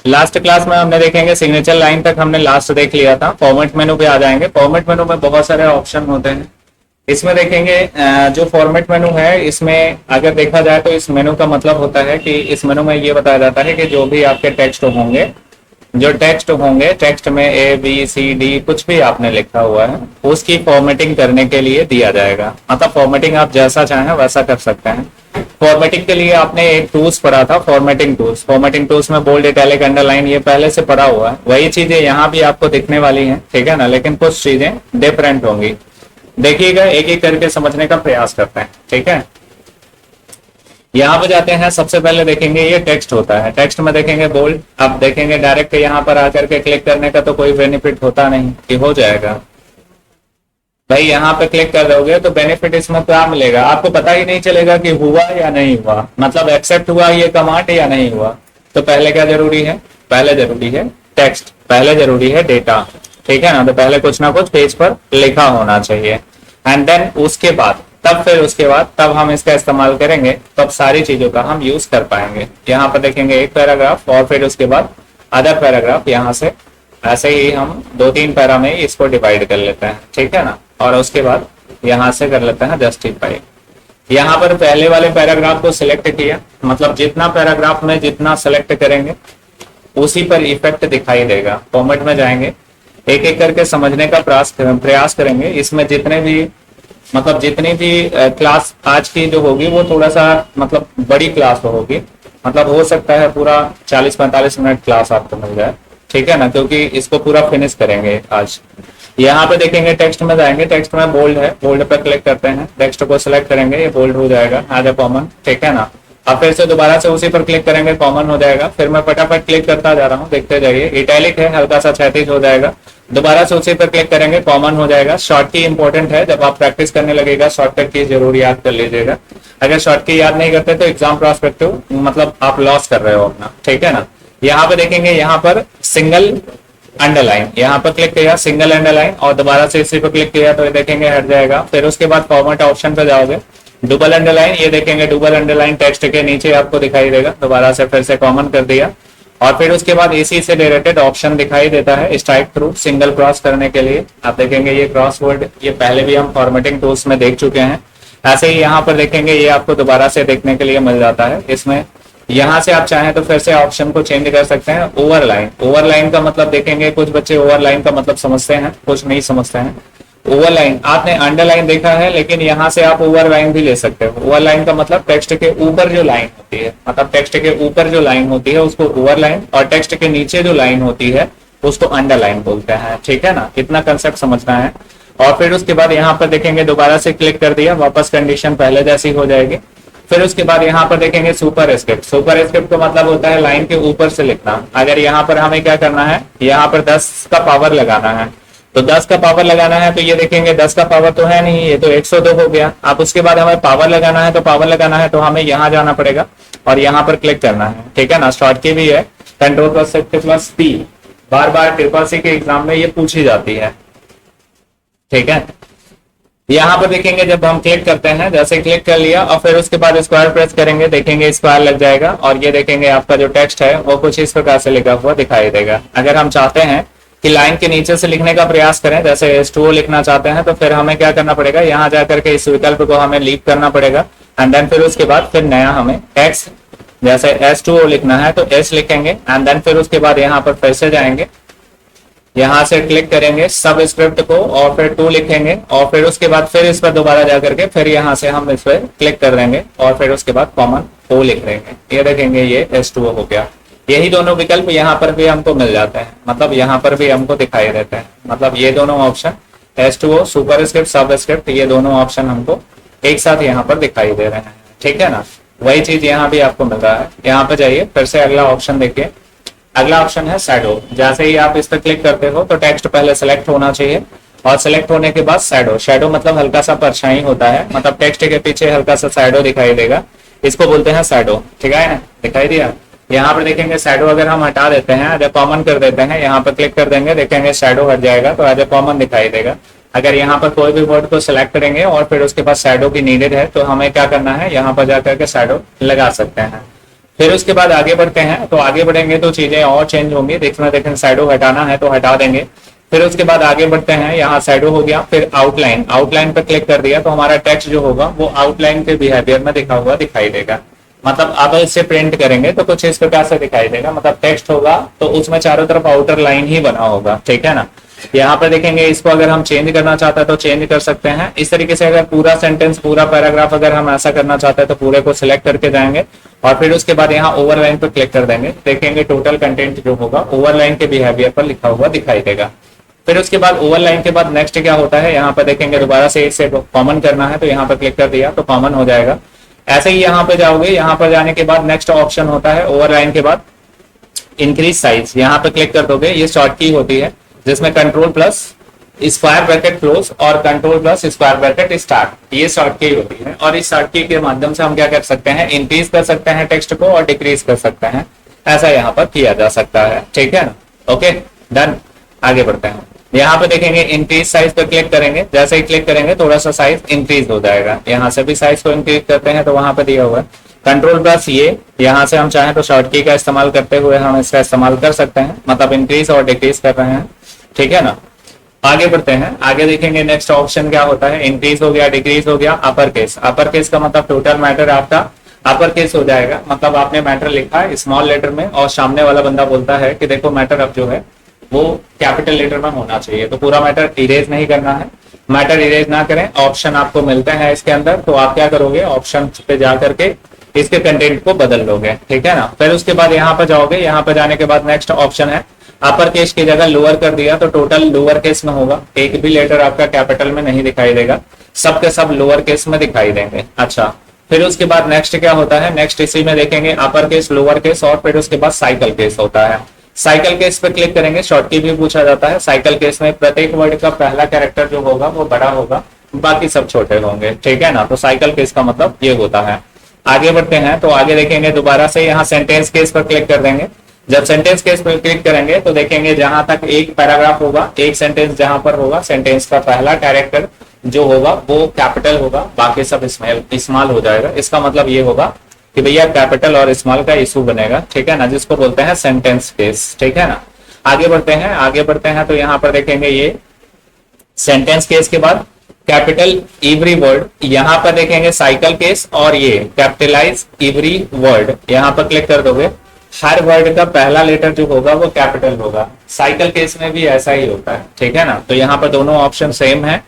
Last class में हमने देखेंगे सिग्नेचर लाइन तक हमने लास्ट देख लिया था। फॉर्मेट मेनू पे आ जाएंगे। फॉर्मेट मेनू में बहुत सारे ऑप्शन होते हैं। इसमें देखेंगे जो फॉर्मेट मेनू है, इसमें अगर देखा जाए तो इस मेनू का मतलब होता है कि इस मेनू में ये बताया जाता है कि जो भी आपके टेक्स्ट होंगे, जो टेक्स्ट होंगे, टेक्स्ट में ए बी सी डी कुछ भी आपने लिखा हुआ है, उसकी फॉर्मेटिंग करने के लिए दिया जाएगा। मतलब फॉर्मेटिंग आप जैसा चाहें वैसा कर सकते हैं। फॉर्मेटिंग के लिए आपने एक टूल्स पढ़ा था, फॉर्मेटिंग टूल्स। फॉर्मेटिंग टूल्स में बोल्ड, इटैलिक, अंडरलाइन ये पहले से पढ़ा हुआ है। वही चीजें यहाँ भी आपको दिखने वाली हैं, ठीक है ना, लेकिन कुछ चीजें डिफरेंट होंगी। देखिएगा, एक एक करके समझने का प्रयास करते हैं, ठीक है। यहाँ पे जाते हैं, सबसे पहले देखेंगे ये टेक्स्ट होता है। टेक्स्ट में देखेंगे बोल्ड। अब देखेंगे डायरेक्ट यहाँ पर आकर के क्लिक करने का तो कोई बेनिफिट होता नहीं कि हो जाएगा। भाई यहाँ पे क्लिक कर दोगे तो बेनिफिट इसमें क्या मिलेगा, आपको पता ही नहीं चलेगा कि हुआ या नहीं हुआ, मतलब एक्सेप्ट हुआ ये कमांड या नहीं हुआ। तो पहले क्या जरूरी है, पहले जरूरी है टेक्स्ट, पहले जरूरी है डेटा, ठीक है ना। तो पहले कुछ ना कुछ पेज पर लिखा होना चाहिए, एंड देन उसके बाद तब हम इसका इस्तेमाल करेंगे, तब सारी चीजों का हम यूज कर पाएंगे। यहाँ पर देखेंगे एक पैराग्राफ और फिर उसके बाद अदर पैराग्राफ। यहाँ से ऐसे ही हम 2-3 पैरा में इसको डिवाइड कर लेते हैं, ठीक है ना। और उसके बाद यहाँ से कर लेते हैं जस्टिफाई। यहाँ पर पहले वाले पैराग्राफ को सिलेक्ट किया, मतलब जितना पैराग्राफ में जितना सेलेक्ट करेंगे उसी पर इफेक्ट दिखाई देगा। फॉर्मेट में जाएंगे, एक एक करके समझने का प्रयास करेंगे। इसमें जितने भी जितनी भी क्लास आज की जो होगी वो थोड़ा सा मतलब बड़ी क्लास होगी, मतलब हो सकता है पूरा 40-45 मिनट क्लास आपको मिल जाए, ठीक है ना, क्योंकि इसको पूरा फिनिश करेंगे आज। यहाँ पे देखेंगे टेक्स्ट में जाएंगे, टेक्स्ट में बोल्ड है, बोल्ड पर क्लिक करते हैं, टेक्स्ट को सिलेक्ट करेंगे, ये बोल्ड हो जाएगा एज ए कॉमन, ठीक है ना। अब फिर से दोबारा से उसी पर क्लिक करेंगे, कॉमन हो जाएगा। फिर मैं फटाफट क्लिक करता जा रहा हूँ, देखते जाइए। इटैलिक है, हल्का सा क्षैतिज हो जाएगा, दोबारा से उसी पर क्लिक करेंगे, कॉमन हो जाएगा। शॉर्ट की इंपॉर्टेंट है, जब आप प्रैक्टिस करने लगेगा शॉर्टकट की जरूर याद कर लीजिएगा। अगर शॉर्ट की याद नहीं करते तो एग्जाम प्रोस्पेक्टिव मतलब आप लॉस कर रहे हो अपना, ठीक है ना। यहाँ पे देखेंगे, यहाँ पर सिंगल अंडरलाइन, यहाँ पर क्लिक किया सिंगल अंडरलाइन और दोबारा से इसी पर क्लिक किया तो ये देखेंगे हट जाएगा। फिर उसके बाद फॉर्मेट ऑप्शन पे जाओगे, डबल अंडरलाइन, ये देखेंगे डबल अंडरलाइन टेक्स्ट के नीचे आपको दिखाई देगा। दोबारा से फिर से कॉमन कर दिया और फिर उसके बाद इसी से रिलेटेड ऑप्शन दिखाई देता है स्ट्राइक थ्रू, सिंगल क्रॉस करने के लिए। आप देखेंगे ये क्रॉस वर्ड, ये पहले भी हम फॉर्मेटिंग टूल्स में देख चुके हैं। ऐसे ही यहाँ पर देखेंगे, ये आपको दोबारा से देखने के लिए मिल जाता है। इसमें यहाँ से आप चाहें तो फिर से ऑप्शन को चेंज कर सकते हैं। ओवरलाइन, ओवरलाइन का मतलब देखेंगे, कुछ बच्चे ओवरलाइन का मतलब समझते हैं, कुछ नहीं समझते हैं। ओवरलाइन, आपने अंडरलाइन देखा है, लेकिन यहाँ से आप ओवरलाइन भी ले सकते हो। ओवरलाइन का मतलब टेक्स्ट के ऊपर जो लाइन होती है, मतलब टेक्स्ट के ऊपर जो लाइन होती है उसको ओवरलाइन, और टेक्स्ट के नीचे जो लाइन होती है उसको अंडरलाइन बोलते हैं, ठीक है ना। कितना कंसेप्ट समझना है। और फिर उसके बाद यहाँ पर देखेंगे, दोबारा से क्लिक कर दिया, वापस कंडीशन पहले जैसी हो जाएगी। फिर उसके बाद यहाँ पर देखेंगे सुपर स्क्रिप्ट। सुपर स्क्रिप्ट का मतलब होता है लाइन के ऊपर से लिखना। अगर यहाँ पर हमें क्या करना है, यहाँ पर 10 का पावर लगाना है, तो 10 का पावर लगाना है तो ये देखेंगे 10 का पावर तो है नहीं, ये तो 102 हो गया। अब उसके बाद हमें पावर लगाना है, तो पावर लगाना है तो हमें यहाँ जाना पड़ेगा और यहाँ पर क्लिक करना है, ठीक है ना। शॉर्ट की भी है, Ctrl+Shift+P, बार बार ट्रिपल-C के एग्जाम में ये पूछी जाती है, ठीक है। यहाँ पर देखेंगे जब हम क्लिक करते हैं, जैसे क्लिक कर लिया और फिर उसके बाद स्क्वायर प्रेस करेंगे, देखेंगे स्क्वायर लग जाएगा और ये देखेंगे आपका जो टेक्स्ट है वो कुछ इस प्रकार से लिखा हुआ दिखाई देगा। अगर हम चाहते हैं कि लाइन के नीचे से लिखने का प्रयास करें, जैसे H2O लिखना चाहते हैं, तो फिर हमें क्या करना पड़ेगा, यहाँ जाकर के इस विकल्प को हमें लीव करना पड़ेगा एंड देन फिर उसके बाद फिर नया हमें X, जैसे H2O लिखना है तो S लिखेंगे एंड देन फिर उसके बाद यहाँ पर फिर से जाएंगे, यहाँ से क्लिक करेंगे सब स्क्रिप्ट को और फिर 2 लिखेंगे और फिर उसके बाद फिर इस पर दोबारा जाकर के फिर यहाँ से हम इस पर क्लिक कर देंगे और फिर उसके बाद कॉमन O लिख देंगे। ये देखेंगे ये H2O हो गया। यही दोनों विकल्प यहाँ पर भी हमको मिल जाते हैं, मतलब यहाँ पर भी हमको दिखाई देते हैं। मतलब ये दोनों ऑप्शन H2O, सुपर स्क्रिप्ट, सब स्क्रिप्ट, ये दोनों ऑप्शन हमको एक साथ यहाँ पर दिखाई दे रहे हैं, ठीक है ना। वही चीज यहाँ भी आपको मिल रहा है। यहाँ पे जाइए, फिर से अगला ऑप्शन देखिए। अगला ऑप्शन है शैडो। जैसे ही आप इस पर क्लिक करते हो तो टेक्स्ट पहले सेलेक्ट होना चाहिए और सेलेक्ट होने के बाद शैडो। शैडो मतलब हल्का सा परछाई होता है, मतलब टेक्स्ट के पीछे हल्का सा शैडो दिखाई देगा, इसको बोलते हैं शैडो, ठीक है। दिखाई दिया। यहाँ पर देखेंगे शैडो अगर हम हटा देते हैं, एज ए कॉमन कर देते हैं, यहाँ पर क्लिक कर देंगे, देखेंगे शैडो हट जाएगा तो एज ए कॉमन दिखाई देगा। अगर यहाँ पर कोई भी वर्ड को सिलेक्ट करेंगे और फिर उसके बाद शैडो की नीडेड है तो हमें क्या करना है, यहाँ पर जाकर के शैडो लगा सकते हैं। फिर उसके बाद आगे बढ़ते हैं, तो आगे बढ़ेंगे तो चीजें और चेंज होंगी। देखना देखें शैडो हटाना है तो हटा देंगे। फिर उसके बाद आगे बढ़ते हैं, यहाँ शैडो हो गया, फिर आउटलाइन, आउटलाइन पर क्लिक कर दिया तो हमारा टेक्स्ट जो होगा वो आउटलाइन के बिहेवियर में दिखा हुआ दिखाई देगा। मतलब आप इसे प्रिंट करेंगे तो कुछ इस प्रकार से दिखाई देगा। मतलब टेक्स्ट होगा तो उसमें चारों तरफ आउटर लाइन ही बना होगा, ठीक है ना। यहाँ पर देखेंगे इसको अगर हम चेंज करना चाहते हैं तो चेंज कर सकते हैं। इस तरीके से अगर पूरा सेंटेंस, पूरा पैराग्राफ अगर हम ऐसा करना चाहते हैं तो पूरे को सिलेक्ट करके जाएंगे और फिर उसके बाद यहाँ ओवरलाइन पर क्लिक कर देंगे। देखेंगे टोटल कंटेंट जो होगा ओवरलाइन के बिहेवियर पर लिखा हुआ दिखाई देगा। फिर उसके बाद ओवरलाइन के बाद नेक्स्ट क्या होता है, यहाँ पर देखेंगे दोबारा से इसे कॉमन करना है तो यहाँ पर क्लिक कर दिया तो कॉमन हो जाएगा। ऐसे ही यहाँ पे जाओगे, यहाँ पर जाने के बाद नेक्स्ट ऑप्शन होता है ओवरलाइन के बाद इंक्रीज साइज, यहाँ पे क्लिक कर दोगे। ये शॉर्ट की होती है जिसमें control plus square bracket close और control plus square bracket start, ये शॉर्ट की होती है। और इस शॉर्ट की के माध्यम से हम क्या कर सकते हैं, इंक्रीज कर सकते हैं टेक्स्ट को और डिक्रीज कर सकते हैं। ऐसा यहाँ पर किया जा सकता है, ठीक है ना। ओके डन, आगे बढ़ते हैं। यहाँ पे देखेंगे इंक्रीज साइज पर क्लिक करेंगे, जैसे ही क्लिक करेंगे थोड़ा सा साइज इंक्रीज हो जाएगा। यहाँ से भी साइज को इंक्रीज करते हैं तो वहां पे दिया हुआ है कंट्रोल प्लस ये, यहाँ से हम चाहें तो शॉर्ट की का इस्तेमाल करते हुए हम इसका इस्तेमाल कर सकते हैं, मतलब इंक्रीज और डिक्रीज कर रहे हैं, ठीक है ना। आगे बढ़ते हैं, आगे देखेंगे नेक्स्ट ऑप्शन क्या होता है, इंक्रीज हो गया, डिक्रीज हो गया, अपर केस। अपर केस का मतलब टोटल मैटर आपका अपर केस हो जाएगा। मतलब आपने मैटर लिखा है स्मॉल लेटर में और सामने वाला बंदा बोलता है कि देखो मैटर अब जो है वो कैपिटल लेटर में होना चाहिए, तो पूरा मैटर इरेज नहीं करना है। मैटर इरेज ना करें, ऑप्शन आपको मिलते हैं इसके अंदर, तो आप क्या करोगे ऑप्शन पे जा करके इसके कंटेंट को बदल लोगे, ठीक है ना। फिर उसके बाद यहाँ पर जाओगे, यहाँ पर जाने के बाद नेक्स्ट ऑप्शन है अपर केस की जगह लोअर कर दिया तो टोटल लोअर केस में होगा, एक भी लेटर आपका कैपिटल में नहीं दिखाई देगा, सबके सब लोअर केस में दिखाई देंगे। अच्छा, फिर उसके बाद नेक्स्ट क्या होता है, नेक्स्ट इसी में देखेंगे अपर केस, लोअर केस और फिर उसके बाद साइकिल केस होता है। साइकिल केस पे क्लिक करेंगे, शॉर्ट की भी पूछा जाता है। साइकिल केस में प्रत्येक वर्ड का पहला कैरेक्टर जो होगा वो बड़ा होगा, बाकी सब छोटे होंगे, ठीक है ना। तो साइकिल केस का मतलब ये होता है। आगे बढ़ते हैं, तो आगे देखेंगे दोबारा से यहाँ सेंटेंस केस पर क्लिक कर देंगे। जब सेंटेंस केस पर क्लिक करेंगे तो देखेंगे जहां तक एक पैराग्राफ होगा, एक सेंटेंस जहां पर होगा, सेंटेंस का पहला कैरेक्टर जो होगा वो कैपिटल होगा, बाकी सब स्मॉल हो जाएगा। इसका मतलब ये होगा कि भैया कैपिटल और स्मॉल का इशू बनेगा, ठीक है ना, जिसको बोलते हैं सेंटेंस केस, ठीक है ना। आगे बढ़ते हैं, आगे बढ़ते हैं तो यहाँ पर देखेंगे ये सेंटेंस केस के बाद कैपिटल एवरी वर्ड, यहाँ पर देखेंगे साइकिल केस और ये कैपिटलाइज एवरी वर्ड, यहाँ पर क्लिक कर दोगे। हर वर्ड का पहला लेटर जो होगा वो कैपिटल होगा। साइकिल केस में भी ऐसा ही होता है, ठीक है ना। तो यहाँ पर दोनों ऑप्शन सेम है,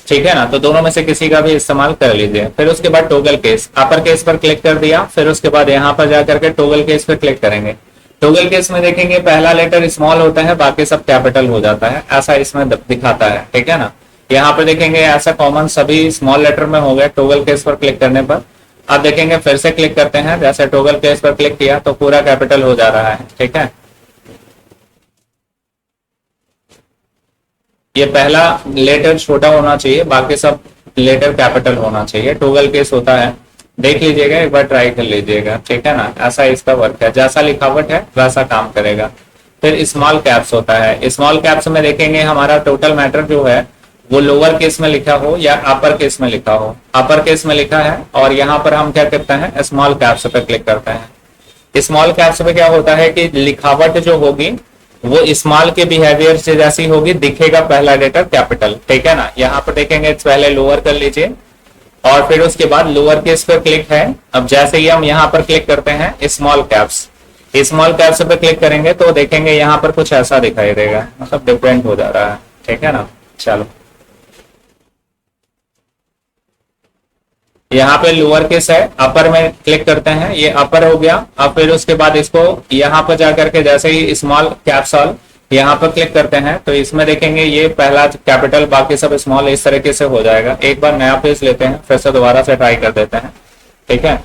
ठीक है ना, तो दोनों में से किसी का भी इस्तेमाल कर लीजिए। फिर उसके बाद टोगल केस, अपर केस पर क्लिक कर दिया, फिर उसके बाद यहाँ पर जाकर के टोगल केस पर क्लिक करेंगे। टोगल केस में देखेंगे पहला लेटर स्मॉल होता है, बाकी सब कैपिटल हो जाता है, ऐसा इसमें दिखाता है, ठीक है ना। यहाँ पर देखेंगे ऐसा कॉमन सभी स्मॉल लेटर में हो गए टोगल केस पर क्लिक करने पर। अब देखेंगे फिर से क्लिक करते हैं, जैसे टोगल केस पर क्लिक किया तो पूरा कैपिटल हो जा रहा है, ठीक है। ये पहला लेटर छोटा होना चाहिए, बाकी सब लेटर कैपिटल होना चाहिए, टोगल केस होता है। देख लीजिएगा, एक बार ट्राई कर लीजिएगा, ठीक है ना। ऐसा इसका वर्क है, जैसा लिखावट है वैसा काम करेगा। फिर स्मॉल कैप्स होता है, स्मॉल कैप्स में देखेंगे हमारा टोटल मैटर जो है वो लोअर केस में लिखा हो या अपर केस में लिखा हो। अपर केस में लिखा है और यहाँ पर हम क्या करते हैं स्मॉल कैप्स पे क्लिक करते हैं। स्मॉल कैप्स पे क्या होता है कि लिखावट जो होगी वो स्मॉल के बिहेवियर से जैसी होगी, दिखेगा पहला लेटर कैपिटल, ठीक है ना। यहाँ पर देखेंगे पहले लोअर कर लीजिए और फिर उसके बाद लोअर केस पर क्लिक है। अब जैसे ही हम यहाँ पर क्लिक करते हैं स्मॉल कैप्स, स्मॉल कैप्स पे क्लिक करेंगे तो देखेंगे यहाँ पर कुछ ऐसा दिखाई देगा, मतलब डिफरेंट हो जा रहा है, ठीक है ना। चलो यहाँ पे लोअर केस है, अपर में क्लिक करते हैं, ये अपर हो गया। अब फिर उसके बाद इसको यहाँ पर जाकर के जैसे ही स्मॉल कैप्सल यहाँ पर क्लिक करते हैं तो इसमें देखेंगे ये पहला कैपिटल, बाकी सब स्मॉल, इस तरीके से हो जाएगा। एक बार नया पेज लेते हैं, फिर से दोबारा से ट्राई कर देते हैं, ठीक है।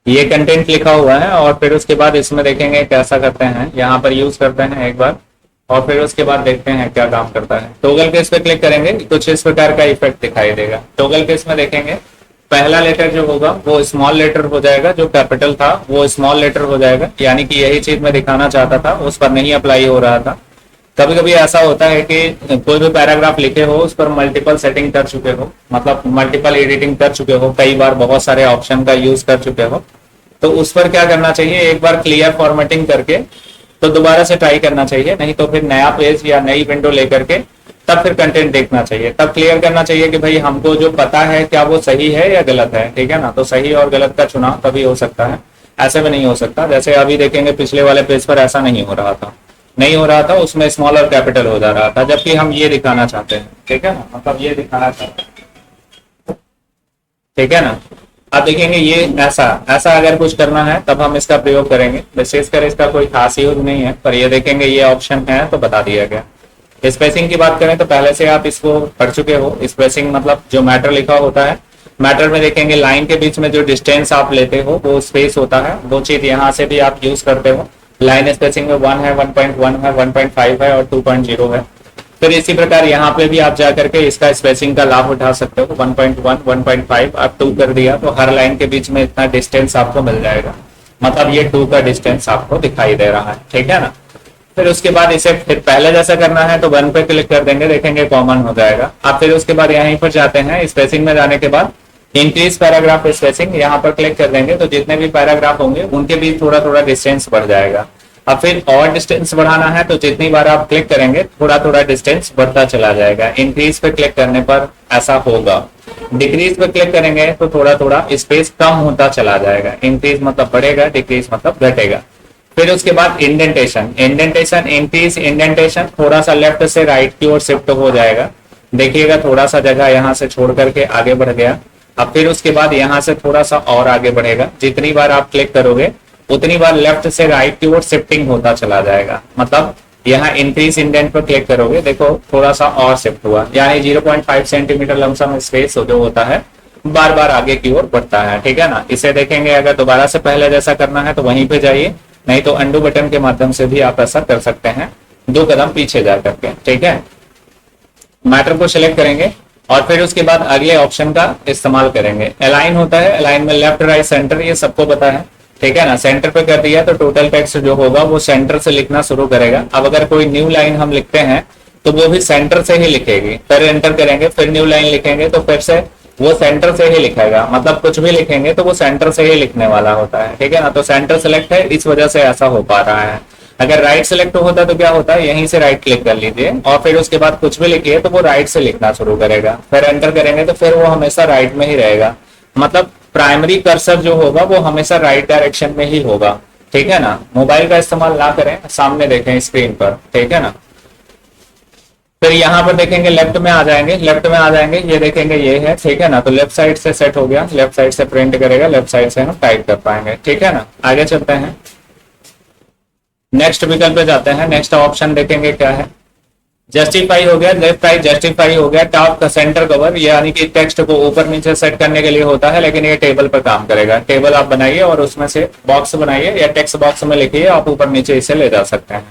ये कंटेंट लिखा हुआ है और फिर उसके बाद इसमें देखेंगे कैसा करते हैं, यहाँ पर यूज करते हैं एक बार और फिर उसके बाद देखते हैं क्या काम करता है। टोगल केस पे क्लिक करेंगे, कुछ इस प्रकार का इफेक्ट दिखाई देगा। टोगल केस में देखेंगे पहला लेटर जो होगा वो स्मॉल लेटर हो जाएगा, जो कैपिटल था वो स्मॉल लेटर हो जाएगा, यानी कि यही चीज मैं दिखाना चाहता था, उस पर नहीं अप्लाई हो रहा था। कभी कभी ऐसा होता है कि कोई भी पैराग्राफ लिखे हो उस पर मल्टीपल सेटिंग कर चुके हो, मतलब मल्टीपल एडिटिंग कर चुके हो, कई बार बहुत सारे ऑप्शन का यूज कर चुके हो, तो उस पर क्या करना चाहिए, एक बार क्लियर फॉर्मेटिंग करके तो दोबारा से ट्राई करना चाहिए, नहीं तो फिर नया पेज या नई विंडो लेकर के तब फिर कंटेंट देखना चाहिए, तब क्लियर करना चाहिए कि भाई हमको जो पता है क्या वो सही है या गलत है, ठीक है ना। तो सही और गलत का चुनाव तभी हो सकता है, ऐसे में नहीं हो सकता। जैसे अभी देखेंगे पिछले वाले पेज पर ऐसा नहीं हो रहा था, नहीं हो रहा था, उसमें स्मॉल और कैपिटल हो जा रहा था, जबकि हम ये दिखाना चाहते हैं, ठीक है ना, मतलब ये दिखाना चाहते हैं, ठीक है ना। आप देखेंगे ये ऐसा ऐसा अगर कुछ करना है तब हम इसका प्रयोग करेंगे, विशेषकर इसका कोई खास यूज नहीं है, पर ये देखेंगे ये ऑप्शन है तो बता दिया गया। स्पेसिंग की बात करें तो पहले से आप इसको पढ़ चुके हो, स्पेसिंग मतलब जो मैटर लिखा होता है, मैटर में देखेंगे लाइन के बीच में जो डिस्टेंस आप लेते हो वो स्पेस होता है, वो चीज यहाँ से भी आप यूज करते हो। लाइन स्पेसिंग में 1 है, 1.1 है, 1.5 है और 2.0 है। फिर इसी प्रकार यहाँ पे भी आप जाकर के इसका स्पेसिंग का लाभ उठा सकते हो, 1.1, 1.5 आप 2 कर दिया तो हर लाइन के बीच में इतना डिस्टेंस आपको मिल जाएगा, मतलब ये 2 का डिस्टेंस आपको दिखाई दे रहा है, ठीक है ना। फिर उसके बाद इसे फिर पहले जैसा करना है तो 1 पे क्लिक कर देंगे, देखेंगे कॉमन हो जाएगा। आप फिर उसके बाद यहीं पर जाते हैं, स्पेसिंग में जाने के बाद इंक्रीज पैराग्राफ स्पेसिंग, यहाँ पर क्लिक कर देंगे तो जितने भी पैराग्राफ होंगे उनके बीच थोड़ा थोड़ा डिस्टेंस बढ़ जाएगा। अब फिर और डिस्टेंस बढ़ाना है तो जितनी बार आप क्लिक करेंगे थोड़ा थोड़ा डिस्टेंस बढ़ता चला जाएगा। इंक्रीज पे क्लिक करने पर ऐसा होगा, डिक्रीज पे क्लिक करेंगे तो थोड़ा थोड़ा स्पेस कम होता चला जाएगा। इंक्रीज मतलब बढ़ेगा, डिक्रीज मतलब घटेगा। फिर उसके बाद इंडेंटेशन, इंडेंटेशन इंक्रीज इंडेंटेशन थोड़ा सा लेफ्ट से राइट की ओर शिफ्ट हो जाएगा, देखिएगा थोड़ा सा जगह यहाँ से छोड़ करके आगे बढ़ गया। अब फिर उसके बाद यहाँ से थोड़ा सा और आगे बढ़ेगा, जितनी बार आप क्लिक करोगे उतनी बार लेफ्ट से राइट की ओर शिफ्टिंग होता चला जाएगा। मतलब यहाँ इंक्रीज इंडेंट पर क्लिक करोगे, देखो थोड़ा सा और शिफ्ट हुआ, यानी 0.5 सेंटीमीटर लमसम स्पेस जो होता है बार बार आगे की ओर बढ़ता है, ठीक है ना। इसे देखेंगे अगर दोबारा से पहले जैसा करना है तो वहीं पे जाइए, नहीं तो अंडू बटन के माध्यम से भी आप ऐसा कर सकते हैं, 2 कदम पीछे जा करके, ठीक है। मैटर को सिलेक्ट करेंगे और फिर उसके बाद अगले ऑप्शन का इस्तेमाल करेंगे। अलाइन होता है, अलाइन में लेफ्ट राइट सेंटर, ये सबको पता है, ठीक है ना। सेंटर पे कर दिया तो टोटल टेक्स्ट जो होगा वो सेंटर से लिखना शुरू करेगा। अब अगर कोई न्यू लाइन हम लिखते हैं तो वो भी सेंटर से ही लिखेगी, फिर एंटर करेंगे, फिर न्यू लाइन लिखेंगे तो फिर से वो सेंटर से ही लिखेगा, मतलब कुछ भी लिखेंगे तो वो सेंटर से ही लिखने वाला होता है, ठीक है ना। तो सेंटर सेलेक्ट है, इस वजह से ऐसा हो पा रहा है। अगर राइट सेलेक्ट होता तो क्या होता है, यहीं से राइट क्लिक कर लीजिए और फिर उसके बाद कुछ भी लिखिए तो वो राइट से लिखना शुरू करेगा, फिर एंटर करेंगे तो फिर वो हमेशा राइट में ही रहेगा, मतलब प्राइमरी कर्सर जो होगा वो हमेशा राइट डायरेक्शन में ही होगा, ठीक है ना। मोबाइल का इस्तेमाल ना करें, सामने देखें स्क्रीन पर, ठीक है ना। फिर यहाँ पर देखेंगे लेफ्ट में आ जाएंगे, लेफ्ट में आ जाएंगे, ये देखेंगे ये है, ठीक है ना। तो लेफ्ट साइड से सेट हो गया, लेफ्ट साइड से प्रिंट करेगा, लेफ्ट साइड से हम टाइप कर पाएंगे, ठीक है ना। आगे चलते हैं, नेक्स्ट विकल्प पे जाते हैं। नेक्स्ट ऑप्शन देखेंगे क्या है, जस्टिफाई हो गया, लेफ्ट राइट जस्टिफाई हो गया। टॉप का सेंटर कवर, यानी कि टेक्स्ट को ऊपर नीचे सेट करने के लिए होता है, लेकिन ये टेबल पर काम करेगा। टेबल आप बनाइए और उसमें से बॉक्स बनाइए या टेक्स्ट बॉक्स में लिखिए, आप ऊपर नीचे इसे ले जा सकते हैं,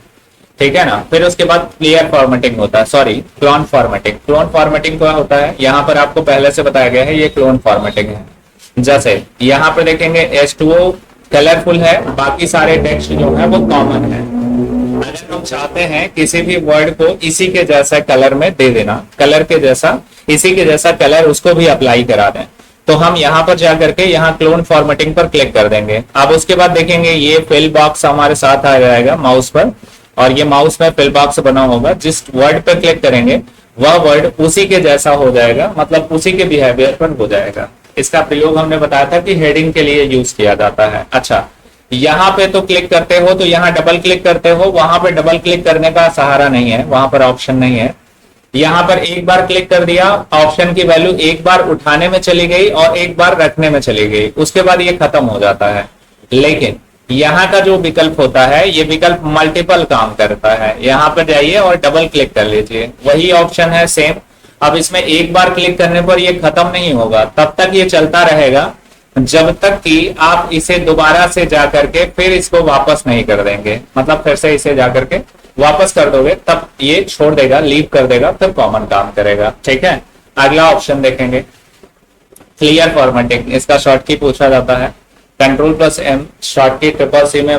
ठीक है ना। फिर उसके बाद क्लियर फॉर्मेटिंग होता है, sorry clone formatting. Clone formatting क्या होता है, यहाँ पर आपको पहले से बताया गया है, ये क्लोन फॉर्मेटिंग है। जैसे यहाँ पर देखेंगे H2O कलरफुल है, बाकी सारे टेक्स्ट जो है वो कॉमन है। अगर हम चाहते हैं किसी भी वर्ड को इसी के जैसा कलर में दे देना, कलर के जैसा, इसी के जैसा कलर उसको भी अप्लाई करा दें, तो हम यहाँ पर जाकर के यहाँ क्लोन फॉर्मेटिंग पर क्लिक कर देंगे। अब उसके बाद देखेंगे ये फिल बॉक्स हमारे साथ आ जाएगा माउस पर, और ये माउस में फिल बॉक्स बना होगा, जिस वर्ड पर क्लिक करेंगे वह वर्ड उसी के जैसा हो जाएगा, मतलब उसी के बिहेवियर पर हो जाएगा। इसका प्रयोग हमने बताया था कि हेडिंग के लिए यूज किया जाता है। अच्छा, यहाँ पे तो क्लिक करते हो तो यहाँ डबल क्लिक करते हो, वहां पे डबल क्लिक करने का सहारा नहीं है, वहां पर ऑप्शन नहीं है। यहाँ पर एक बार क्लिक कर दिया, ऑप्शन की वैल्यू एक बार उठाने में चली गई और एक बार रखने में चली गई, उसके बाद ये खत्म हो जाता है। लेकिन यहाँ का जो विकल्प होता है, ये विकल्प मल्टीपल काम करता है। यहाँ पर जाइए और डबल क्लिक कर लीजिए, वही ऑप्शन है सेम। अब इसमें एक बार क्लिक करने पर ये खत्म नहीं होगा, तब तक ये चलता रहेगा जब तक कि आप इसे दोबारा से जाकर के फिर इसको वापस नहीं कर देंगे, मतलब फिर से इसे जाकर के वापस कर दोगे तब ये छोड़ देगा, लीव कर देगा, फिर कॉमन काम करेगा, ठीक है। अगला ऑप्शन देखेंगे क्लियर फॉर्मेटिंग, इसका शॉर्ट की पूछा जाता है। Ctrl+M शॉर्ट की CCC में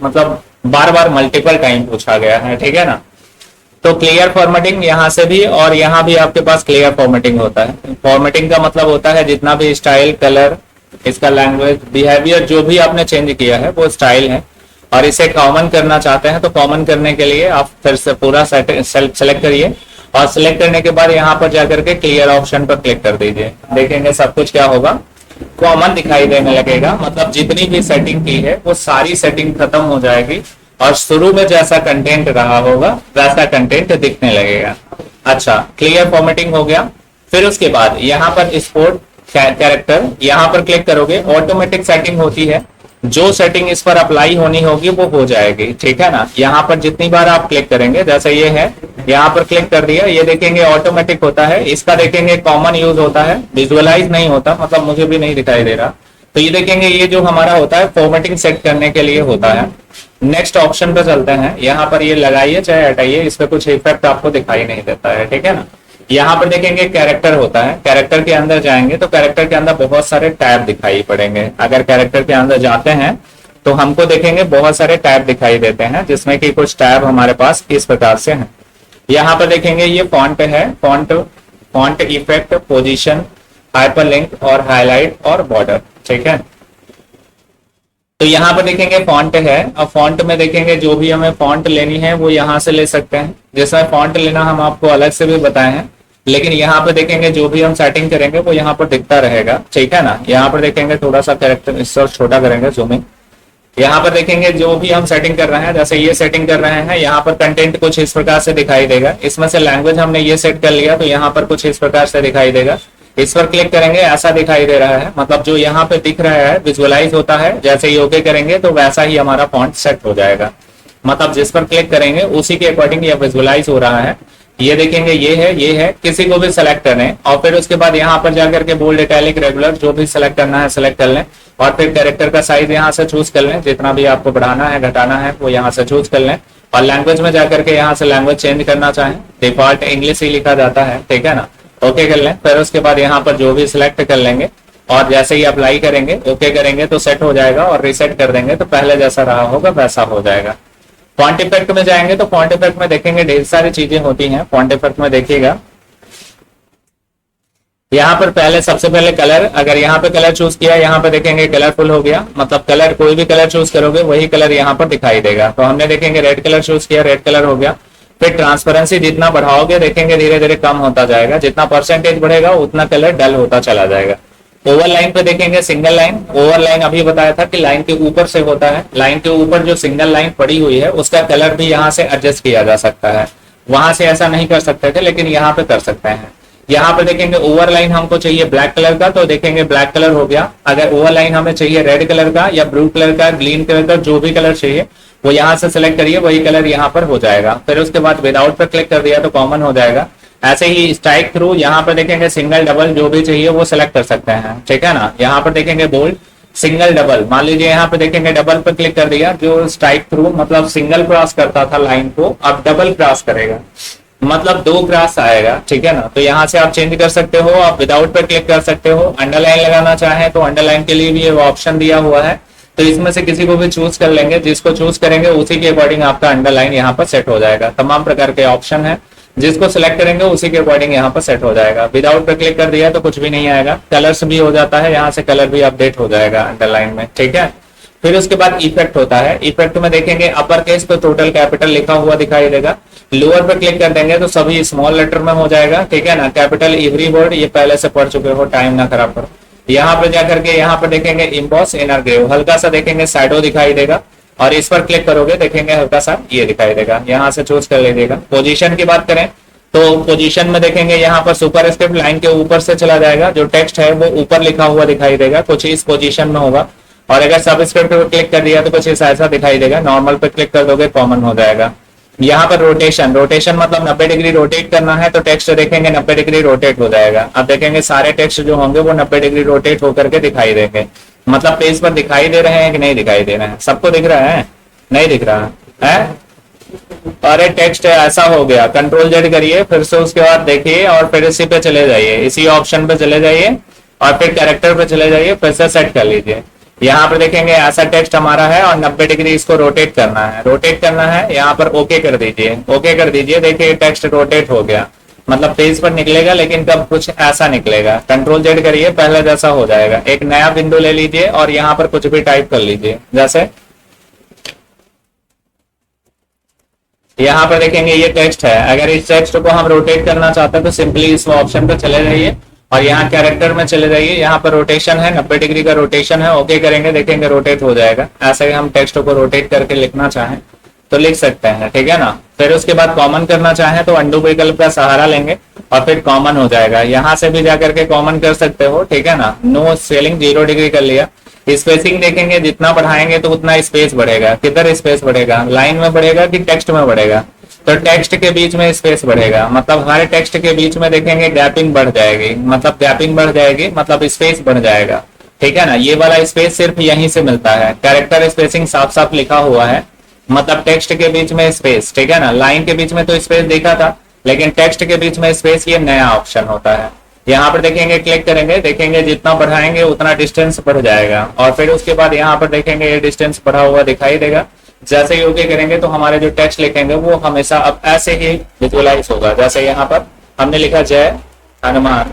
मतलब बार बार मल्टीपल टाइम पूछा गया है, ठीक है ना। तो क्लियर फॉर्मेटिंग यहाँ से भी और यहाँ भी आपके पास क्लियर फॉर्मेटिंग होता है। फॉर्मेटिंग का मतलब होता है जितना भी स्टाइल, कलर, इसका लैंग्वेज, बिहेवियर जो भी आपने चेंज किया है वो स्टाइल है, और इसे कॉमन करना चाहते हैं तो कॉमन करने के लिए आप फिर से पूरा सेलेक्ट करिए, और सिलेक्ट करने के बाद यहाँ पर जाकर के क्लियर ऑप्शन पर क्लिक कर दीजिए। देखेंगे सब कुछ क्या होगा, कॉमन दिखाई देने लगेगा। मतलब जितनी भी सेटिंग की है वो सारी सेटिंग खत्म हो जाएगी, और शुरू में जैसा कंटेंट रहा होगा वैसा कंटेंट दिखने लगेगा। अच्छा, क्लियर फॉर्मेटिंग हो गया। फिर उसके बाद यहाँ पर स्पोर्ट कैरेक्टर, यहाँ पर क्लिक करोगे, ऑटोमेटिक सेटिंग होती है, जो सेटिंग इस पर अप्लाई होनी होगी वो हो जाएगी, ठीक है ना। यहाँ पर जितनी बार आप क्लिक करेंगे, जैसे ये है, यहाँ पर क्लिक कर दिया, ये देखेंगे ऑटोमेटिक होता है। इसका देखेंगे कॉमन यूज होता है, विजुअलाइज नहीं होता, मतलब मुझे भी नहीं दिखाई दे रहा। तो ये देखेंगे ये जो हमारा होता है फॉर्मेटिंग सेट करने के लिए होता है। नेक्स्ट ऑप्शन पे चलते हैं, यहाँ पर ये लगाइए चाहे हटाइए, इस पे कुछ इफेक्ट आपको दिखाई नहीं देता है, ठीक है ना। यहाँ पर देखेंगे कैरेक्टर होता है, कैरेक्टर के अंदर जाएंगे तो कैरेक्टर के अंदर बहुत सारे टैब दिखाई पड़ेंगे। अगर कैरेक्टर के अंदर जाते हैं तो हमको देखेंगे बहुत सारे टैब दिखाई देते हैं, जिसमें कि कुछ टैब हमारे पास इस प्रकार से हैं। यहाँ पर देखेंगे ये फॉन्ट है, फॉन्ट इफेक्ट, पोजीशन, हाइपरलिंक और हाईलाइट और बॉर्डर, ठीक है। तो यहाँ पर देखेंगे फॉन्ट है, और फॉन्ट में देखेंगे जो भी हमें फॉन्ट लेनी है वो यहाँ से ले सकते हैं। जैसा फॉन्ट लेना हम आपको अलग से भी बताए हैं, लेकिन यहाँ पर देखेंगे जो भी हम सेटिंग करेंगे वो यहाँ पर दिखता रहेगा, ठीक है ना। यहाँ पर देखेंगे थोड़ा सा कैरेक्टर इससे छोटा करेंगे जूमिंग। यहाँ पर देखेंगे जो भी हम सेटिंग कर रहे हैं, जैसे ये सेटिंग कर रहे हैं, यहाँ पर कंटेंट कुछ इस प्रकार से दिखाई देगा। इसमें से लैंग्वेज हमने ये सेट कर लिया तो यहाँ पर कुछ इस प्रकार से दिखाई देगा। इस पर क्लिक करेंगे ऐसा दिखाई दे रहा है, मतलब जो यहाँ पे दिख रहा है विजुअलाइज होता है। जैसे ही ओके करेंगे तो वैसा ही हमारा फॉन्ट सेट हो जाएगा, मतलब जिस पर क्लिक करेंगे उसी के अकॉर्डिंग ये विजुअलाइज हो रहा है। ये देखेंगे ये है, किसी को भी सिलेक्ट करें, और फिर उसके बाद यहाँ पर जाकर के बोल्ड, इटैलिक, रेगुलर जो भी सिलेक्ट करना है सिलेक्ट कर लें, और फिर कैरेक्टर का साइज यहाँ से चूज कर लें, जितना भी आपको बढ़ाना है घटाना है वो यहाँ से चूज कर लें। और लैंग्वेज में जाकर के यहाँ से लैंग्वेज चेंज करना चाहें, डिफॉल्ट इंग्लिश ही लिखा जाता है, ठीक है ना। ओके कर लें, फिर उसके बाद यहाँ पर जो भी सिलेक्ट कर लेंगे, और जैसे ही अप्लाई करेंगे, ओके करेंगे तो सेट हो जाएगा, और रीसेट कर देंगे तो पहले जैसा रहा होगा वैसा हो जाएगा। फॉन्ट इफेक्ट में जाएंगे तो फॉन्ट इफेक्ट में देखेंगे ढेर सारी चीजें होती हैं। फॉन्ट इफेक्ट में देखिएगा यहाँ पर पहले सबसे पहले कलर, अगर यहाँ पे कलर चूज किया, यहाँ पे देखेंगे कलरफुल हो गया, मतलब कलर कोई भी कलर चूज करोगे वही कलर यहाँ पर दिखाई देगा। तो हमने देखेंगे रेड कलर चूज किया, रेड कलर हो गया। फिर ट्रांसपेरेंसी जितना बढ़ाओगे देखेंगे धीरे धीरे कम होता जाएगा, जितना परसेंटेज बढ़ेगा उतना कलर डल होता चला जाएगा। ओवरलाइन पे देखेंगे सिंगल लाइन, ओवरलाइन अभी बताया था कि लाइन के ऊपर से होता है, लाइन के ऊपर जो सिंगल लाइन पड़ी हुई है उसका कलर भी यहाँ से एडजस्ट किया जा सकता है। वहां से ऐसा नहीं कर सकते थे, लेकिन यहाँ पे कर सकते हैं। यहाँ पे देखेंगे ओवरलाइन हमको चाहिए ब्लैक कलर का, तो देखेंगे ब्लैक कलर हो गया। अगर ओवरलाइन हमें चाहिए रेड कलर का या ब्लू कलर का, ग्रीन कलर का, जो भी कलर चाहिए वो यहाँ से सिलेक्ट करिए, वही कलर यहाँ पर हो जाएगा। फिर उसके बाद विदाउट पर क्लिक कर दिया तो कॉमन हो जाएगा। ऐसे ही स्ट्राइक थ्रू, यहाँ पर देखेंगे सिंगल डबल जो भी चाहिए वो सिलेक्ट कर सकते हैं, ठीक है ना। यहाँ पर देखेंगे बोल्ड, सिंगल डबल, मान लीजिए यहाँ पे देखेंगे डबल पर क्लिक कर दिया, जो स्ट्राइक थ्रू मतलब सिंगल क्रॉस करता था लाइन को, अब डबल क्रॉस करेगा, मतलब 2 क्रॉस आएगा, ठीक है ना। तो यहाँ से आप चेंज कर सकते हो, आप विदाउट पर क्लिक कर सकते हो। अंडरलाइन लगाना चाहें तो अंडरलाइन के लिए भी ये ऑप्शन दिया हुआ है, तो इसमें से किसी को भी चूज कर लेंगे, जिसको चूज करेंगे उसी के अकॉर्डिंग आपका अंडरलाइन यहाँ पर सेट हो जाएगा। तमाम प्रकार के ऑप्शन है, जिसको सिलेक्ट करेंगे उसी के अकॉर्डिंग यहाँ पर सेट हो जाएगा। विदाउट पर क्लिक कर दिया तो कुछ भी नहीं आएगा। कलर्स भी हो जाता है, यहाँ से कलर भी अपडेट हो जाएगा अंडरलाइन में, ठीक है। फिर उसके बाद इफेक्ट होता है, इफेक्ट में देखेंगे अपर केस तो टोटल कैपिटल लिखा हुआ दिखाई देगा, लोअर पर क्लिक कर देंगे तो सभी स्मॉल लेटर में हो जाएगा, ठीक है ना। कैपिटल एवरी वर्ड ये पहले से पढ़ चुके हो, टाइम ना खराब करो। यहाँ पर जाकर के यहाँ पर देखेंगे इम्बॉस इनर ग्रेव, हल्का सा देखेंगे शैडो दिखाई देगा, और इस पर क्लिक करोगे देखेंगे हल्का सा ये दिखाई देगा, यहाँ से चूज कर लीजिएगा। पोजीशन की बात करें तो पोजीशन में देखेंगे यहाँ पर सुपर स्क्रिप्ट लाइन के ऊपर से चला जाएगा, जो टेक्स्ट है वो ऊपर लिखा हुआ दिखाई देगा, कुछ इस पोजीशन में होगा। और अगर सब स्क्रिप्ट पर क्लिक कर दिया तो कुछ ऐसा दिखाई देगा, नॉर्मल पर क्लिक कर दोगे कॉमन हो जाएगा। यहाँ पर रोटेशन, रोटेशन मतलब 90 डिग्री रोटेट करना है तो टेक्स्ट देखेंगे 90 डिग्री रोटेट हो जाएगा। अब देखेंगे सारे टेक्स्ट जो होंगे वो 90 डिग्री रोटेट होकर के दिखाई देंगे, मतलब पेज पर दिखाई दे रहे हैं कि नहीं दिखाई दे रहे हैं, सबको दिख रहा है, नहीं दिख रहा है। अरे टेक्स्ट ऐसा हो गया, कंट्रोल जेड करिए, फिर से उसके बाद देखिए और फिर इसी पे चले जाइए, इसी ऑप्शन पे चले जाइए और फिर कैरेक्टर पे चले जाइए, फिर से सेट कर लीजिए। यहाँ पर देखेंगे ऐसा टेक्स्ट हमारा है और 90 डिग्री इसको रोटेट करना है। रोटेट करना है, यहाँ पर ओके कर दीजिए, ओके कर दीजिए। देखिए टेक्स्ट रोटेट हो गया, मतलब पेज पर निकलेगा लेकिन कब कुछ ऐसा निकलेगा। कंट्रोल जेड करिए, पहले जैसा हो जाएगा। एक नया विंडो ले लीजिए और यहाँ पर कुछ भी टाइप कर लीजिए। जैसे यहाँ पर देखेंगे ये टेक्स्ट है, अगर इस टेक्स्ट को हम रोटेट करना चाहते हैं तो सिंपली इस ऑप्शन पर चले जाइए और यहाँ कैरेक्टर में चले जाइए। यहाँ पर रोटेशन है, 90 डिग्री का रोटेशन है, ओके करेंगे, देखेंगे रोटेट हो जाएगा। ऐसे ही हम टेक्स्ट को रोटेट करके लिखना चाहें तो लिख सकते हैं, ठीक है ना। फिर उसके बाद कॉमन करना चाहें तो अंडू विकल्प का सहारा लेंगे और फिर कॉमन हो जाएगा। यहाँ से भी जाकर के कॉमन कर सकते हो, ठीक है ना। नो स्पेलिंग 0 डिग्री कर लिया। स्पेसिंग देखेंगे, जितना बढ़ाएंगे तो उतना स्पेस बढ़ेगा। किधर स्पेस बढ़ेगा, लाइन में बढ़ेगा कि टेक्स्ट में बढ़ेगा? तो टेक्स्ट के बीच में स्पेस बढ़ेगा, मतलब हर टेक्स्ट के बीच में देखेंगे गैपिंग बढ़ जाएगी, मतलब गैपिंग बढ़ जाएगी, मतलब स्पेस बढ़ जाएगा, ठीक है ना। ये वाला स्पेस सिर्फ यहीं से मिलता है। कैरेक्टर स्पेसिंग साफ साफ लिखा हुआ है, मतलब टेक्स्ट के बीच में स्पेस, ठीक है ना। लाइन के बीच में तो स्पेस देखा था, लेकिन टेक्स्ट के बीच में स्पेस ये नया ऑप्शन होता है। यहाँ पर देखेंगे, क्लिक करेंगे, देखेंगे जितना बढ़ाएंगे उतना डिस्टेंस बढ़ जाएगा और फिर उसके बाद यहाँ पर देखेंगे ये डिस्टेंस बढ़ा हुआ दिखाई देगा। जैसे ही ओके करेंगे तो हमारे जो टेक्स्ट लिखेंगे वो हमेशा अब ऐसे ही विजुअलाइज होगा। जैसे यहाँ पर हमने लिखा जय हनुमान,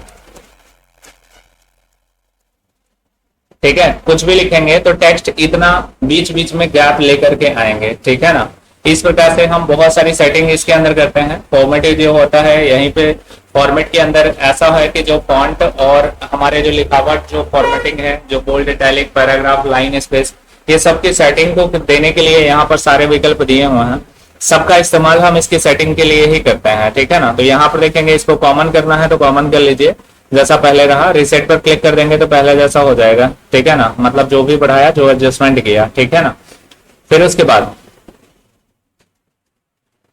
ठीक है। कुछ भी लिखेंगे तो टेक्स्ट इतना बीच बीच में गैप लेकर के आएंगे, ठीक है ना। इस प्रकार से हम बहुत सारी सेटिंग इसके अंदर करते हैं। फॉर्मेट जो होता है यहीं पे फॉर्मेट के अंदर ऐसा है कि जो फॉन्ट और हमारे जो लिखावट जो फॉर्मेटिंग है, जो bold, italic, paragraph, line, space, ये सबकी सेटिंग को देने के लिए यहाँ पर सारे विकल्प दिए हुए हैं। सबका इस्तेमाल हम इसकी सेटिंग के लिए ही करते हैं, ठीक है ना। तो यहाँ पर देखेंगे इसको कॉमन करना है तो कॉमन कर लीजिए, जैसा पहले रहा। रिसेट पर क्लिक कर देंगे तो पहले जैसा हो जाएगा, ठीक है ना। मतलब जो भी बढ़ाया, जो एडजस्टमेंट किया, ठीक है ना। फिर उसके बाद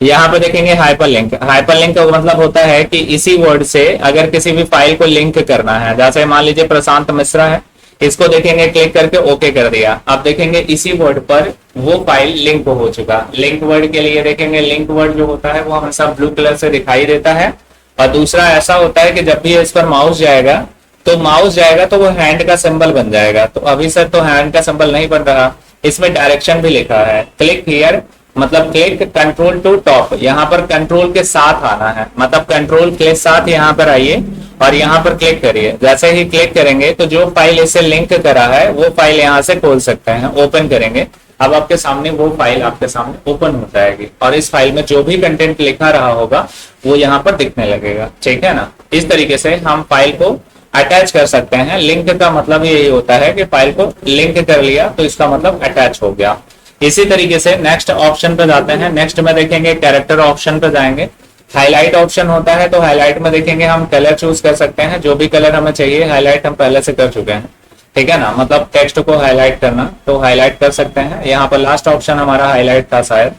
यहाँ पे देखेंगे हाइपरलिंक। हाइपरलिंक का मतलब होता है कि इसी वर्ड से अगर किसी भी फाइल को लिंक करना है, जैसे मान लीजिए प्रशांत मिश्रा है, इसको देखेंगे क्लिक करके ओके कर दिया। अब देखेंगे इसी वर्ड पर वो फाइल लिंक हो चुका। लिंक वर्ड के लिए देखेंगे लिंक वर्ड जो होता है वो हमेशा ब्लू कलर से दिखाई देता है। और दूसरा ऐसा होता है कि जब भी इस पर माउस जाएगा तो वो हैंड का सिंबल बन जाएगा। तो अभी सर तो हैंड का सिंबल नहीं बन रहा, इसमें डायरेक्शन भी लिखा है, क्लिक हियर, मतलब क्लिक कंट्रोल टू टॉप। यहाँ पर कंट्रोल के साथ आना है, मतलब कंट्रोल के साथ यहाँ पर आइए और यहाँ पर क्लिक करिए। जैसे ही क्लिक करेंगे तो जो फाइल इसे लिंक करा है वो फाइल यहाँ से खोल सकते हैं, ओपन करेंगे। अब आपके सामने वो फाइल आपके सामने ओपन हो जाएगी और इस फाइल में जो भी कंटेंट लिखा रहा होगा वो यहाँ पर दिखने लगेगा, ठीक है ना। इस तरीके से हम फाइल को अटैच कर सकते हैं। लिंक का मतलब यही होता है कि फाइल को लिंक कर लिया तो इसका मतलब अटैच हो गया। इसी तरीके से नेक्स्ट ऑप्शन पे जाते हैं। नेक्स्ट में देखेंगे कैरेक्टर ऑप्शन पे जाएंगे। हाईलाइट ऑप्शन होता है, तो हाईलाइट में देखेंगे हम कलर चूज कर सकते हैं, जो भी कलर हमें चाहिए। हाईलाइट हम पहले से कर चुके हैं, ठीक है ना, मतलब टेक्स्ट को हाईलाइट करना, तो हाईलाइट कर सकते हैं। यहाँ पर लास्ट ऑप्शन हमारा हाईलाइट था शायद।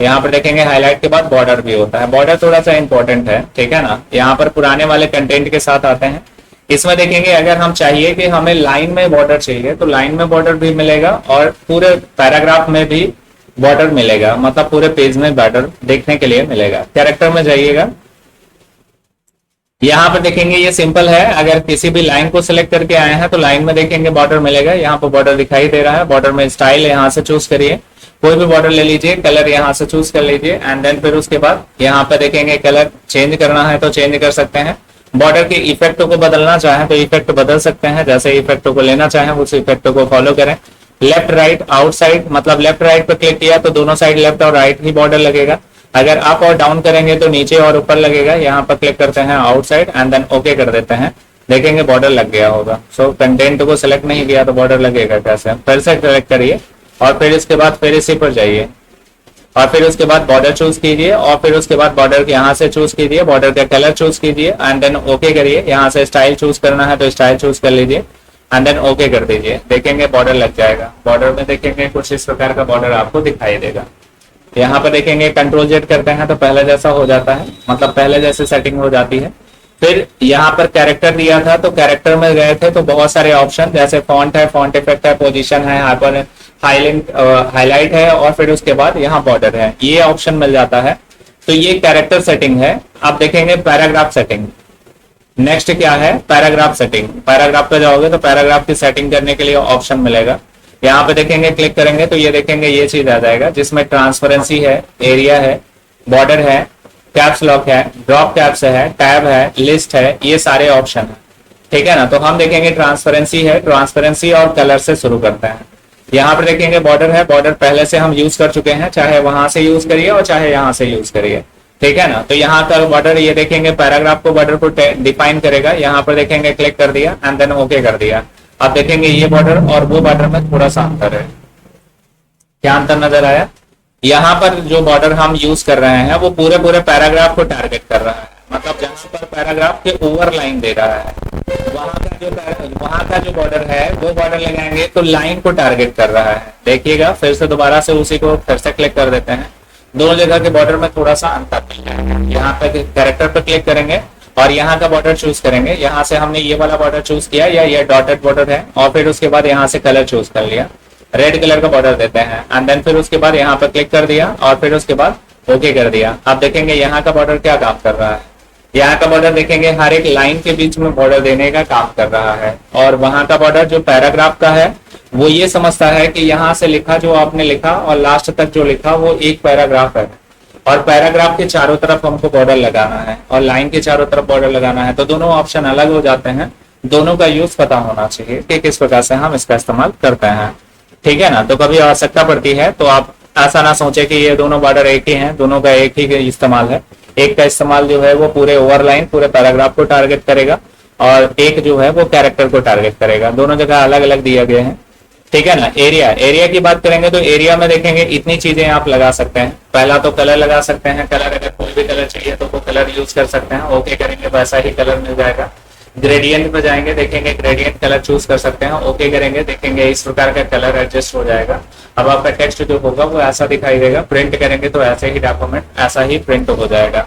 यहाँ पर देखेंगे हाईलाइट के बाद बॉर्डर भी होता है। बॉर्डर थोड़ा सा इंपॉर्टेंट है, ठीक है ना। यहाँ पर पुराने वाले कंटेंट के साथ आते हैं। इसमें देखेंगे अगर हम चाहिए कि हमें लाइन में बॉर्डर चाहिए तो लाइन में बॉर्डर भी मिलेगा और पूरे पैराग्राफ में भी बॉर्डर मिलेगा, मतलब पूरे पेज में बॉर्डर देखने के लिए मिलेगा। कैरेक्टर में जाइएगा, यहाँ पर देखेंगे ये सिंपल है। अगर किसी भी लाइन को सिलेक्ट करके आए हैं तो लाइन में देखेंगे बॉर्डर मिलेगा। यहाँ पर बॉर्डर दिखाई दे रहा है। बॉर्डर में स्टाइल यहाँ से चूज करिए, कोई भी बॉर्डर ले लीजिए, कलर यहाँ से चूज कर लीजिए एंड देन फिर उसके बाद यहाँ पे देखेंगे कलर चेंज करना है तो चेंज कर सकते हैं। बॉर्डर के इफेक्ट को बदलना चाहें तो इफेक्ट बदल सकते हैं, जैसे इफेक्ट को लेना चाहें उस इफेक्ट को फॉलो करें। लेफ्ट राइट आउटसाइड, मतलब लेफ्ट राइट पर क्लिक किया तो दोनों साइड लेफ्ट और राइट ही बॉर्डर लगेगा। अगर अप और डाउन करेंगे तो नीचे और ऊपर लगेगा। यहाँ पर क्लिक करते हैं आउटसाइड एंड देन ओके कर देते हैं, देखेंगे बॉर्डर लग गया होगा। सो कंटेंट को सिलेक्ट नहीं किया तो बॉर्डर लगेगा कैसे, फिर से सिलेक्ट करिए और फिर इसके बाद फिर इसी पर जाइए और फिर उसके बाद बॉर्डर चूज कीजिए और फिर उसके बाद बॉर्डर के यहाँ से चूज कीजिए, बॉर्डर का कलर चूज कीजिए एंड देन ओके करिए। यहाँ से स्टाइल चूज करना है तो स्टाइल चूज कर लीजिए एंड देन ओके कर दीजिए, देखेंगे बॉर्डर लग जाएगा। बॉर्डर में देखेंगे कुछ इस प्रकार का बॉर्डर आपको दिखाई देगा। यहाँ पर देखेंगे कंट्रोल जेड करते हैं तो पहले जैसा हो जाता है, मतलब पहले जैसे सेटिंग हो जाती है। फिर यहाँ पर कैरेक्टर दिया था तो कैरेक्टर में गए थे तो बहुत सारे ऑप्शन, जैसे फॉन्ट है, फॉन्ट इफेक्ट है, पोजीशन है, हाइपर हाईलाइट है और फिर उसके बाद यहाँ बॉर्डर है, ये ऑप्शन मिल जाता है। तो ये कैरेक्टर सेटिंग है। आप देखेंगे पैराग्राफ सेटिंग। नेक्स्ट क्या है, पैराग्राफ सेटिंग। पैराग्राफ पे जाओगे तो पैराग्राफ की सेटिंग करने के लिए ऑप्शन मिलेगा। यहाँ पे देखेंगे क्लिक करेंगे तो ये देखेंगे ये चीज आ जाएगा जिसमें ट्रांसपेरेंसी है, एरिया है, बॉर्डर है, कैप्स लॉक है, ड्रॉप कैप्स है, टैब है, लिस्ट है, ये सारे ऑप्शन है। ठीक है ना। तो हम देखेंगे ट्रांसपेरेंसी है, ट्रांसपेरेंसी और कलर से शुरू करते हैं। यहाँ पर देखेंगे बॉर्डर है, बॉर्डर पहले से हम यूज कर चुके हैं, चाहे वहां से यूज करिए और चाहे यहाँ से यूज करिए। ठीक है ना। तो यहाँ का बॉर्डर ये देखेंगे पैराग्राफ को बॉर्डर को डिफाइन करेगा। यहाँ पर देखेंगे क्लिक कर दिया एंड देन ओके कर दिया। अब देखेंगे ये बॉर्डर और वो बॉर्डर में थोड़ा सा अंतर है। क्या अंतर नजर आया? यहाँ पर जो बॉर्डर हम यूज कर रहे हैं वो पूरे पूरे पैराग्राफ को टारगेट कर रहा है, मतलब जहाँ पर पैराग्राफ के ओवर लाइन दे रहा है वहां का जो बॉर्डर है वो बॉर्डर लगाएंगे तो लाइन को टारगेट कर रहा है। देखिएगा फिर से दोबारा से उसी को फिर से क्लिक कर देते हैं। दोनों जगह के बॉर्डर में थोड़ा सा अंतर मिल जाएगा। यहाँ पे कैरेक्टर पर क्लिक करेंगे और यहाँ का बॉर्डर चूज करेंगे। यहाँ से हमने ये वाला बॉर्डर चूज किया या ये डॉटेड बॉर्डर है और फिर उसके बाद यहाँ से कलर चूज कर लिया, रेड कलर का बॉर्डर देते हैं एंड देन फिर उसके बाद यहाँ पर क्लिक कर दिया और फिर उसके बाद ओके कर दिया। आप देखेंगे यहाँ का बॉर्डर क्या काम कर रहा है। यहाँ का बॉर्डर देखेंगे हर एक लाइन के बीच में बॉर्डर देने का काम कर रहा है और वहां का बॉर्डर जो पैराग्राफ का है वो ये समझता है कि यहाँ से लिखा जो आपने लिखा और लास्ट तक जो लिखा वो एक पैराग्राफ है और पैराग्राफ के चारों तरफ हमको बॉर्डर लगाना है और लाइन के चारों तरफ बॉर्डर लगाना है। तो दोनों ऑप्शन अलग हो जाते हैं, दोनों का यूज पता होना चाहिए कि किस प्रकार से हम इसका इस्तेमाल करते हैं। ठीक है ना। तो कभी आवश्यकता पड़ती है तो आप ऐसा ना सोचे कि ये दोनों बॉर्डर एक ही हैं, दोनों का एक ही इस्तेमाल है। एक का इस्तेमाल जो है वो पूरे ओवरलाइन पूरे पैराग्राफ को टारगेट करेगा और एक जो है वो कैरेक्टर को टारगेट करेगा। दोनों जगह अलग अलग दिए गए हैं। ठीक है ना। एरिया की बात करेंगे तो एरिया में देखेंगे इतनी चीजें आप लगा सकते हैं। पहला तो कलर लगा सकते हैं, कलर अगर कोई भी कलर चाहिए तो वो कलर यूज कर सकते हैं। ओके करेंगे वैसा ही कलर मिल जाएगा। ग्रेडियंट पे जाएंगे, देखेंगे ग्रेडियंट कलर चूज कर सकते हैं। ओके करेंगे, देखेंगे इस प्रकार का कलर एडजस्ट हो जाएगा। अब आपका टेक्स्ट जो होगा वो ऐसा दिखाई देगा। प्रिंट करेंगे तो ऐसे ही डॉक्यूमेंट ऐसा ही प्रिंट हो जाएगा।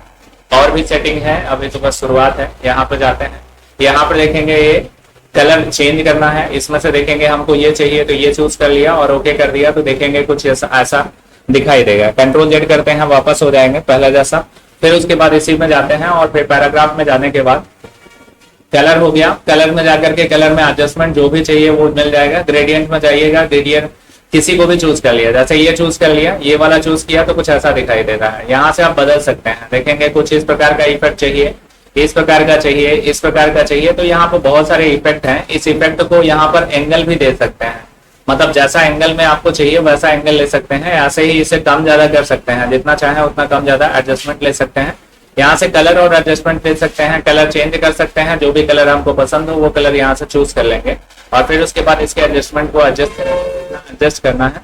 और भी सेटिंग है, अभी तो बस शुरुआत है। यहाँ पे जाते हैं, यहाँ पर देखेंगे ये कलर चेंज करना है। इसमें से देखेंगे हमको ये चाहिए तो ये चूज कर लिया और ओके कर दिया तो देखेंगे कुछ ऐसा दिखाई देगा। कंट्रोल जेड करते हैं, वापस हो जाएंगे पहला जैसा। फिर उसके बाद इसी में जाते हैं और फिर पैराग्राफ में जाने के बाद कलर हो गया। कलर में जाकर के कलर में एडजस्टमेंट जो भी चाहिए वो मिल जाएगा। ग्रेडियंट में जाइएगा, ग्रेडियंट किसी को भी चूज कर लिया, जैसे ये चूज कर लिया, ये वाला चूज किया तो कुछ ऐसा दिखाई दे रहा है। यहाँ से आप बदल सकते हैं। देखेंगे कुछ इस प्रकार का इफेक्ट चाहिए, इस प्रकार का चाहिए, इस प्रकार का चाहिए। तो यहाँ पर बहुत सारे इफेक्ट हैं। इस इफेक्ट को यहाँ पर एंगल भी दे सकते हैं, मतलब जैसा एंगल में आपको चाहिए वैसा एंगल ले सकते हैं। ऐसे ही इसे कम ज्यादा कर सकते हैं, जितना चाहे उतना कम ज्यादा एडजस्टमेंट ले सकते हैं। यहाँ से कलर और एडजस्टमेंट ले सकते हैं, कलर चेंज कर सकते हैं। जो भी कलर हमको पसंद हो वो कलर यहाँ से चूज कर लेंगे और फिर उसके बाद इसके एडजस्टमेंट को एडजस्ट करना है,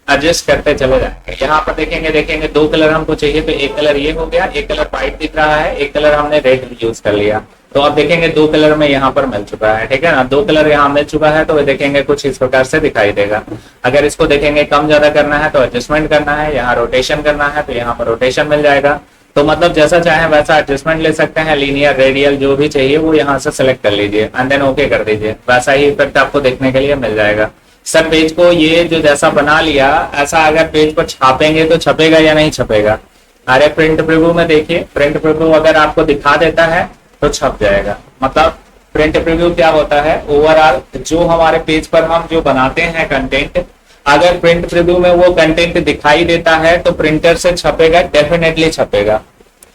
एडजस्ट करते चले जाएंगे। यहाँ पर देखेंगे दो कलर हमको चाहिए तो एक कलर ये हो गया, एक कलर व्हाइट दिख रहा है, एक कलर हमने रेड यूज कर लिया। तो अब देखेंगे दो कलर में यहाँ पर मिल चुका है। ठीक है ना। दो कलर यहाँ मिल चुका है तो देखेंगे कुछ इस प्रकार से दिखाई देगा। अगर इसको देखेंगे कम ज्यादा करना है तो एडजस्टमेंट करना है, यहाँ रोटेशन करना है तो यहाँ पर रोटेशन मिल जाएगा। तो मतलब जैसा चाहे वैसा एडजस्टमेंट ले सकते हैं। लीनियर, रेडियल जो भी चाहिए वो यहाँ से सेलेक्ट कर लीजिए एंड देन ओके कर दीजिए। वैसा ही इफेक्ट आपको देखने के लिए मिल जाएगा। सर पेज को ये जो जैसा बना लिया ऐसा अगर पेज पर छापेंगे तो छपेगा या नहीं छपेगा? अरे प्रिंट प्रीव्यू में देखिए, प्रिंट प्रीव्यू अगर आपको दिखा देता है तो छप जाएगा। मतलब प्रिंट प्रीव्यू क्या होता है, ओवरऑल जो हमारे पेज पर हम जो बनाते हैं कंटेंट, अगर प्रिंट प्रीव्यू में वो कंटेंट दिखाई देता है तो प्रिंटर से छपेगा, डेफिनेटली छपेगा।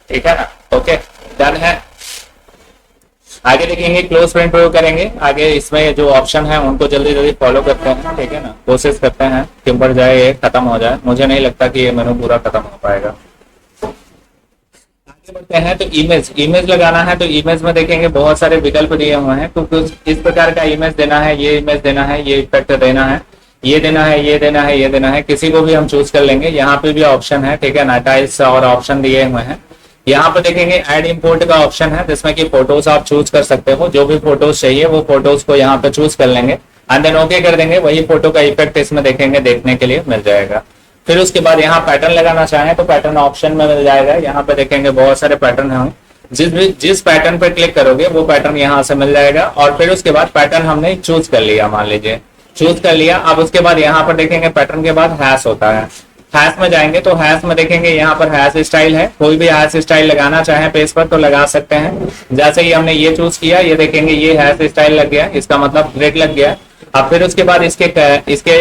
ठीक है ना। ओके डन है। आगे देखेंगे क्लोज प्रिंट प्रीव्यू करेंगे। आगे इसमें जो ऑप्शन है उनको जल्दी जल्दी फॉलो करते हैं। ठीक है ना। कोशिश करते हैं कि ऊपर जाए, ये खत्म हो जाए। मुझे नहीं लगता कि ये मेनू पूरा खत्म हो पाएगा। आगे बढ़ते हैं तो इमेज लगाना है तो इमेज में देखेंगे बहुत सारे विकल्प दिए हुए हैं। तो कुछ इस प्रकार का इमेज देना है, ये इमेज देना है, ये इफेक्ट देना है, ये देना है, ये देना है, ये देना है। किसी को भी हम चूज कर लेंगे। यहाँ पे भी ऑप्शन है। ठीक है ना। टाइल्स और ऑप्शन दिए हुए हैं। यहाँ पे देखेंगे ऐड इंपोर्ट का ऑप्शन है जिसमें कि फोटोज आप चूज कर सकते हो। जो भी फोटोज चाहिए वो फोटोज को यहाँ पे चूज कर लेंगे एंड देन ओके कर देंगे। वही फोटो का इफेक्ट इसमें देखेंगे देखने के लिए मिल जाएगा। फिर उसके बाद यहाँ पैटर्न लगाना चाहें तो पैटर्न ऑप्शन में मिल जाएगा। यहाँ पे देखेंगे बहुत सारे पैटर्न हैं। जिस पैटर्न पे क्लिक करोगे वो पैटर्न यहाँ से मिल जाएगा। और फिर उसके बाद पैटर्न हमने चूज कर लिया, मान लीजिए चूज कर लिया। अब उसके बाद यहाँ पर देखेंगे पैटर्न के बाद हैश होता है। हैश में जाएंगे तो हैश में देखेंगे यहाँ पर हैश स्टाइल है। कोई भी हैश स्टाइल लगाना चाहे पेज पर तो लगा सकते हैं। जैसे ही हमने ये चूज किया, ये देखेंगे ये हैश स्टाइल लग गया, इसका मतलब ग्रेड लग गया। अब फिर उसके बाद इसके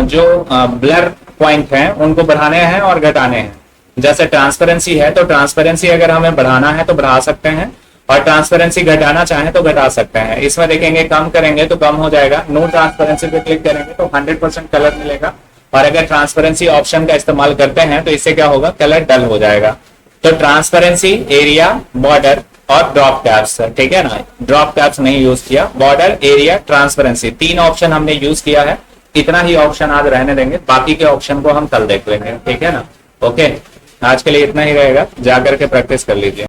जो ब्लर पॉइंट हैं उनको बढ़ाने हैं और घटाने हैं। जैसे ट्रांसपेरेंसी है तो ट्रांसपेरेंसी अगर हमें बढ़ाना है तो बढ़ा सकते हैं, और ट्रांसपेरेंसी घटाना चाहें तो घटा सकते हैं। इसमें देखेंगे कम करेंगे तो कम हो जाएगा, नो ट्रांसपेरेंसी पे क्लिक करेंगे तो 100% कलर मिलेगा, और अगर ट्रांसपेरेंसी ऑप्शन का इस्तेमाल करते हैं तो इससे क्या होगा, कलर डल हो जाएगा। तो ट्रांसपेरेंसी, एरिया, बॉर्डर और ड्रॉप कैप्स, ठीक है ना, ड्रॉप कैप्स नहीं यूज किया, बॉर्डर, एरिया, ट्रांसपेरेंसी, 3 ऑप्शन हमने यूज किया है। इतना ही ऑप्शन आज रहने देंगे, बाकी के ऑप्शन को हम कल देख लेंगे, ठीक है ना। ओके, आज के लिए इतना ही रहेगा, जाकर के प्रैक्टिस कर लीजिए।